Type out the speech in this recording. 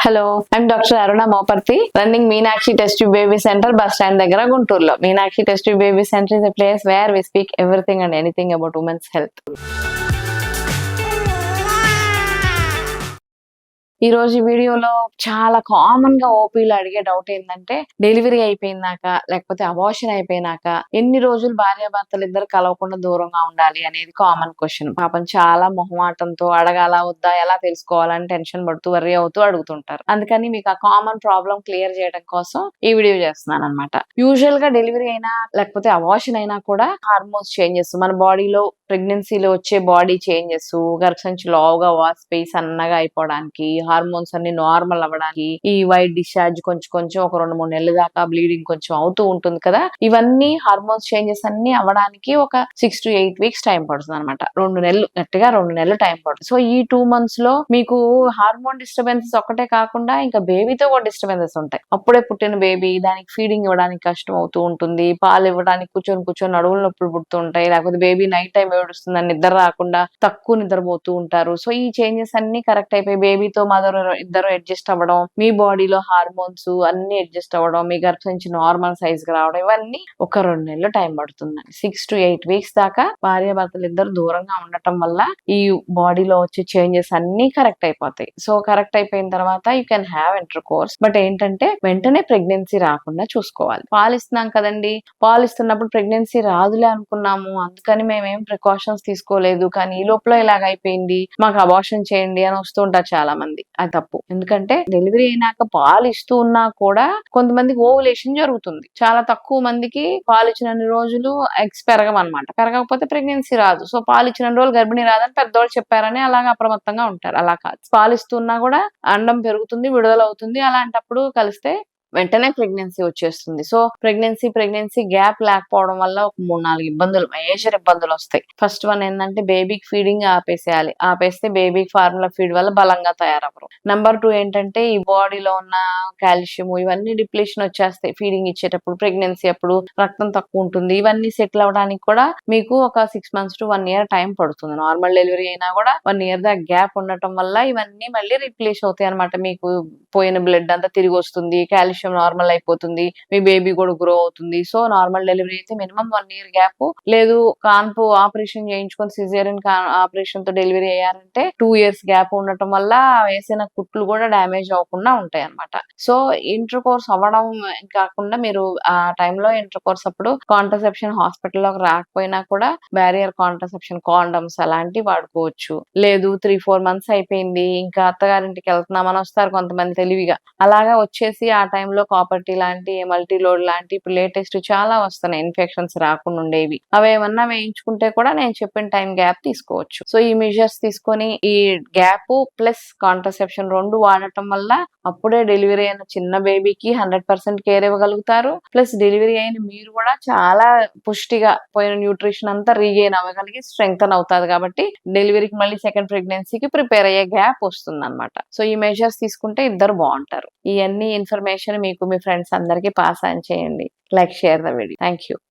Hello, I'm doctor Aruna Moparthi, running Meenakshi test tube baby centre, bus stand దగ్గర, గుంటూరులో. Meenakshi test tube baby centre is a place where we speak everything and anything about women's health. ఈ రోజు వీడియోలో చాలా common గా ఓపీలో అడిగే doubt ఏంటంటే, delivery అయిపోయినాక లేకపోతే అబార్షన్ అయిపోయినాక ఎన్ని రోజులు భార్యాభర్తలు ఇద్దరు కలవకుండా దూరంగా ఉండాలి అనేది కామన్ క్వశ్చన్. పాపం చాలా మొహమాటంతో అడగాల వద్దా, ఎలా తెలుసుకోవాలని టెన్షన్ పడుతూ వర్రీ అవుతూ అడుగుతుంటారు. అందుకని మీకు ఆ కామన్ ప్రాబ్లం క్లియర్ చేయడం కోసం ఈ వీడియో చేస్తున్నాను అనమాట. యూజువల్ గా డెలివరీ అయినా లేకపోతే అబార్షన్ అయినా కూడా హార్మోన్స్ చేంజెస్, మన బాడీలో ప్రెగ్నెన్సీలో వచ్చే బాడీ చేంజెస్, గర్భసంచి లావుగా వాసిపోయి సన్నగా అయిపోవడానికి, హార్మోన్స్ అన్ని నార్మల్ అవ్వడానికి, ఈ వైట్ డిశ్చార్జ్ కొంచెం కొంచెం ఒక 2-3 నెలల దాకా బ్లీడింగ్ కొంచెం అవుతూ ఉంటుంది కదా, ఇవన్నీ హార్మోన్స్ చేంజెస్ అన్ని అవ్వడానికి ఒక 6 to 8 వీక్స్ టైం పడుతుంది అనమాట. 2 నెలలు, గట్టిగా 2 నెలలు టైం పడుతుంది. సో ఈ 2 months లో మీకు హార్మోన్ డిస్టర్బెన్సెస్ ఒక్కటే కాకుండా ఇంకా బేబీతో కూడా డిస్టర్బెన్సెస్ ఉంటాయి. అప్పుడే పుట్టిన బేబీ, దానికి ఫీడింగ్ ఇవ్వడానికి కష్టం అవుతూ ఉంటుంది, పాలు ఇవ్వడానికి కూర్చొని నడువులు నొప్పులు పుడుతూ ఉంటాయి, లేకపోతే బేబీ నైట్ టైం ఏడుస్తుందని నిద్ర రాకుండా తక్కువ నిద్రపోతూ ఉంటారు. సో ఈ చేంజెస్ అన్ని కరెక్ట్ అయిపోయి బేబీతో మదర్ ఇద్దరు అడ్జస్ట్ అవ్వడం, మీ బాడీలో హార్మోన్స్ అన్ని అడ్జస్ట్ అవ్వడం, మీ గర్భసంచి నార్మల్ సైజ్ కి రావడం, ఇవన్నీ ఒక 2 నెలలు టైం పడుతుంది. 6 to 8 వీక్స్ దాకా భార్యాభర్తలు ఇద్దరు దూరంగా ఉండటం వల్ల ఈ బాడీలో వచ్చే చేంజెస్ అన్ని కరెక్ట్ అయిపోతాయి. సో కరెక్ట్ అయిపోయిన తర్వాత you can have inter course. But ఏంటంటే వెంటనే ప్రెగ్నెన్సీ రాకుండా చూసుకోవాలి. పాలు ఇస్తున్నాం కదండి, పాలు ఇస్తున్నప్పుడు ప్రెగ్నెన్సీ రాదులే అనుకున్నాము, అందుకని మేమేం ప్రికాషన్స్ తీసుకోలేదు, కానీ ఈ లోపల ఇలాగ అయిపోయింది, మాకు అబార్షన్ చేయండి అని వస్తుంటారు చాలా మంది. అది తప్పు. ఎందుకంటే డెలివరీ అయినాక పాలు ఇస్తూ ఉన్నా కూడా కొంతమందికి ఓవులేషన్ జరుగుతుంది. చాలా తక్కువ మందికి పాలు ఇచ్చినన్ని రోజులు ఎగ్స్ పెరగమన్నమాట. పెరగకపోతే ప్రెగ్నెన్సీ రాదు. సో పాలు ఇచ్చిన రోజులు గర్భిణీ రాదని పెద్దవాళ్ళు చెప్పారని అలాగా అప్రమత్తంగా ఉంటారు. అలా కాదు, పాలు ఇస్తున్నా కూడా అండం పెరుగుతుంది, విడుదల అవుతుంది. అలాంటప్పుడు కలిస్తే వెంటనే ప్రెగ్నెన్సీ వచ్చేస్తుంది. సో ప్రెగ్నెన్సీ గ్యాప్ లేకపోవడం వల్ల ఒక 3-4 ఇబ్బందులు, మేజర్ ఇబ్బందులు వస్తాయి. ఫస్ట్ వన్ ఏంటంటే బేబీకి ఫీడింగ్ ఆపేసేయాలి. ఆపేస్తే బేబీకి ఫార్ములా ఫీడ్ వల్ల బలంగా తయారవ్వరు. నెంబర్ 2 ఏంటంటే ఈ బాడీలో ఉన్న కాల్షియం ఇవన్నీ డిప్లీషన్ వచ్చేస్తాయి ఫీడింగ్ ఇచ్చేటప్పుడు. ప్రెగ్నెన్సీ అప్పుడు రక్తం తక్కువ ఉంటుంది. ఇవన్నీ సెటిల్ అవ్వడానికి కూడా మీకు ఒక 6 months to 1 year టైం పడుతుంది. నార్మల్ డెలివరీ అయినా కూడా 1 year దాకా గ్యాప్ ఉండటం వల్ల ఇవన్నీ మళ్ళీ రీప్లేస్ అవుతాయి అనమాట. మీకు పోయిన బ్లడ్ అంతా తిరిగి వస్తుంది, కాల్షియం నార్మల్ అయిపోతుంది, మీ బేబీ కూడా గ్రో అవుతుంది. సో నార్మల్ డెలివరీ అయితే మినిమం 1 year గ్యాప్, లేదు కాన్పు ఆపరేషన్ చేయించుకొని సిజేరియన్ ఆపరేషన్ తో డెలివరీ అయ్యారంటే 2 years గ్యాప్ ఉండటం వల్ల వేసిన కుట్లు కూడా డ్యామేజ్ అవ్వకుండా ఉంటాయి అనమాట. సో ఇంటర్ కోర్స్ అవ్వడం కాకుండా మీరు ఆ టైంలో ఇంటర్ కోర్స్ అప్పుడు కాంట్రసెప్షన్ హాస్పిటల్లోకి రాకపోయినా కూడా బ్యారియర్ కాంట్రసెప్షన్ కాండమ్స్ అలాంటివి వాడుకోవచ్చు. లేదు 3-4 months అయిపోయింది, ఇంకా అత్తగారింటికి వెళ్తున్నామని వస్తారు కొంతమంది తెలివిగా, అలాగా వచ్చేసి ఆ టైంలో కాపర్టీ లాంటి, మల్టీలోడ్ లాంటి ఇప్పుడు లేటెస్ట్ చాలా వస్తున్నాయి ఇన్ఫెక్షన్స్ రాకుండా ఉండేవి, అవేమన్నా వేయించుకుంటే కూడా నేను చెప్పిన టైం గ్యాప్ తీసుకోవచ్చు. సో ఈ మెజర్స్ తీసుకొని ఈ గ్యాప్ ప్లస్ కాంట్రసెప్షన్ 2 వాడటం వల్ల అప్పుడే డెలివరీ అయిన చిన్న బేబీకి 100% కేర్ ఇవ్వగలుగుతారు. ప్లస్ డెలివరీ అయిన మీరు కూడా చాలా పుష్టిగా పోయిన న్యూట్రిషన్ అంతా రీగెయిన్ అవ్వగలిగి స్ట్రెంగ్తన్ అవుతారు. కాబట్టి డెలివరీకి మళ్ళీ సెకండ్ ప్రెగ్నెన్సీకి ప్రిపేర్ అయ్యే గ్యాప్ వస్తుంది అనమాట. సో ఈ మెజర్స్ తీసుకుంటే ఇద్దరు బాగుంటారు. ఇవన్నీ ఇన్ఫర్మేషన్ మీకు మీ ఫ్రెండ్స్ అందరికీ పాస్ ఆన్ చేయండి. Like, share the video. Thank you.